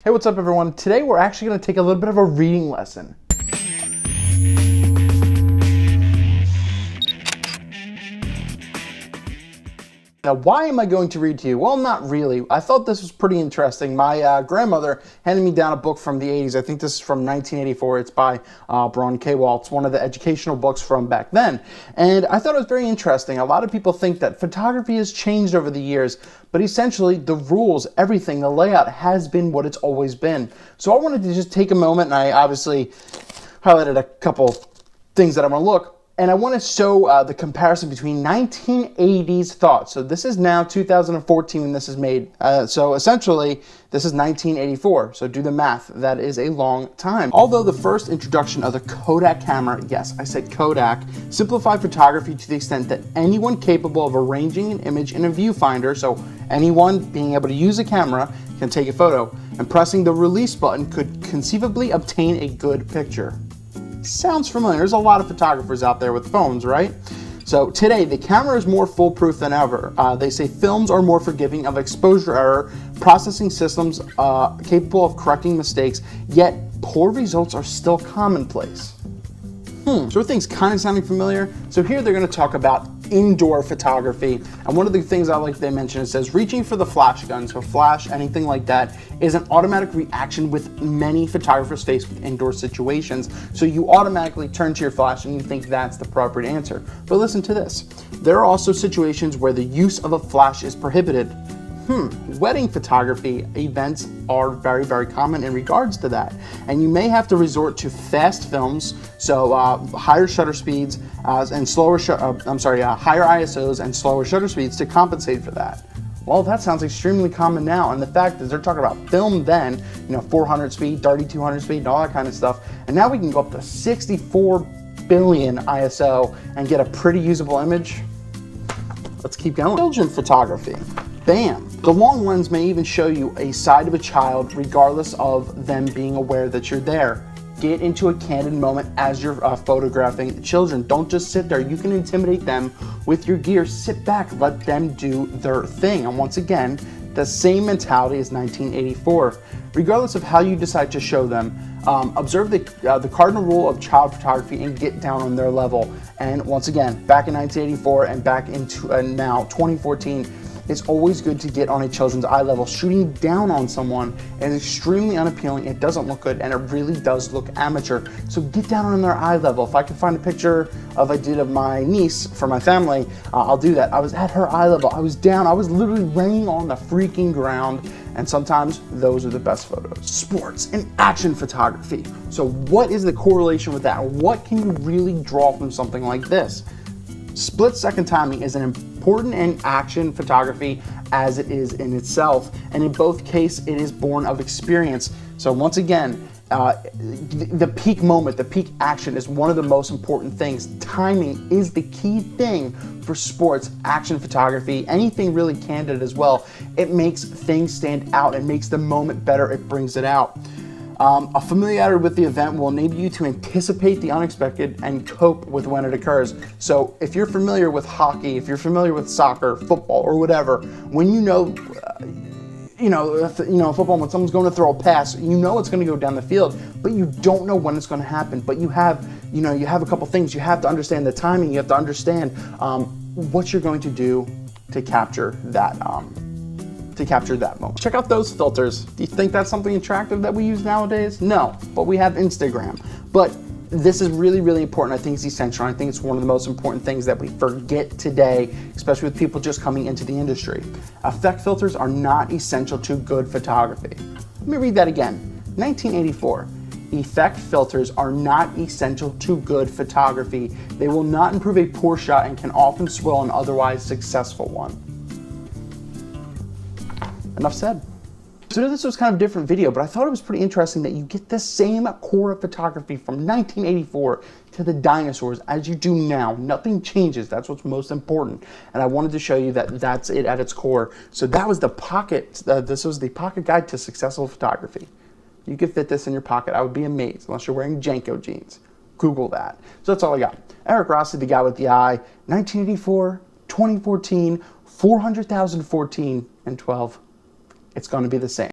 Hey, what's up everyone? Today we're actually going to take a little bit of a reading lesson. Now, why am I going to read to you? Well, not really. I thought this was pretty interesting. My grandmother handed me down a book from the 80s. I think this is from 1984. It's by Braun K. Wall. It's one of the educational books from back then. And I thought it was very interesting. A lot of people think that photography has changed over the years, but essentially the rules, everything, the layout has been what it's always been. So I wanted to just take a moment, and I obviously highlighted a couple things that I want to look. And I want to show the comparison between 1980s thoughts. So this is now 2014 when this is made. So essentially, this is 1984. So do the math. That is a long time. Although the first introduction of the Kodak camera, yes, I said Kodak, simplified photography to the extent that anyone capable of arranging an image in a viewfinder, so anyone being able to use a camera can take a photo, and pressing the release button could conceivably obtain a good picture. Sounds familiar. There's a lot of photographers out there with phones, right? So today, the camera is more foolproof than ever. They say films are more forgiving of exposure error, processing systems capable of correcting mistakes, yet poor results are still commonplace. So are things kind of sounding familiar? So here they're going to talk about indoor photography, and one of the things I like they mention, it says reaching for the flash gun, so flash, anything like that, is an automatic reaction with many photographers face with indoor situations. So you automatically turn to your flash and you think that's the appropriate answer. But listen to this. There are also situations where the use of a flash is prohibited. Wedding photography events are very, very common in regards to that. And you may have to resort to fast films, so higher shutter speeds and slower, higher ISOs and slower shutter speeds to compensate for that. Well, that sounds extremely common now. And the fact is they're talking about film then, 400 speed, 3200 speed, and all that kind of stuff. And now we can go up to 64 billion ISO and get a pretty usable image. Let's keep going. Children photography. Bam! The long lens may even show you a side of a child regardless of them being aware that you're there. Get into a candid moment as you're photographing children. Don't just sit there. You can intimidate them with your gear. Sit back, let them do their thing. And once again, the same mentality as 1984. Regardless of how you decide to show them, observe the cardinal rule of child photography and get down on their level. And once again, back in 1984 and back into now 2014, it's always good to get on a children's eye level. Shooting down on someone is extremely unappealing. It doesn't look good, and it really does look amateur. So get down on their eye level. If I can find a picture I did of my niece for my family, I'll do that. I was at her eye level. I was down. I was literally laying on the freaking ground, and sometimes those are the best photos. Sports and action photography. So what is the correlation with that? What can you really draw from something like this? Split-second timing is an important in action photography as it is in itself, and in both cases it is born of experience. So once again, the peak moment, the peak action is one of the most important things. Timing is the key thing for sports, action photography, anything really candid as well. It makes things stand out, it makes the moment better, it brings it out. A familiarity with the event will enable you to anticipate the unexpected and cope with when it occurs. So if you're familiar with hockey, if you're familiar with soccer, football, or whatever, when football, when someone's going to throw a pass, you know it's going to go down the field, but you don't know when it's going to happen. But you have a couple things. You have to understand the timing. You have to understand what you're going to do to capture that moment. Check out those filters. Do you think that's something attractive that we use nowadays? No, but we have Instagram. But this is really, really important. I think it's essential. I think it's one of the most important things that we forget today, especially with people just coming into the industry. Effect filters are not essential to good photography. Let me read that again. 1984. Effect filters are not essential to good photography. They will not improve a poor shot and can often spoil an otherwise successful one. Enough said. So this was kind of a different video, but I thought it was pretty interesting that you get the same core of photography from 1984 to the dinosaurs as you do now. Nothing changes. That's what's most important. And I wanted to show you that that's it at its core. So that was the pocket. This was the pocket guide to successful photography. You could fit this in your pocket. I would be amazed, unless you're wearing Janko jeans. Google that. So that's all I got. Eric Rossi, the guy with the eye, 1984, 2014, 400,014, and 12. It's going to be the same.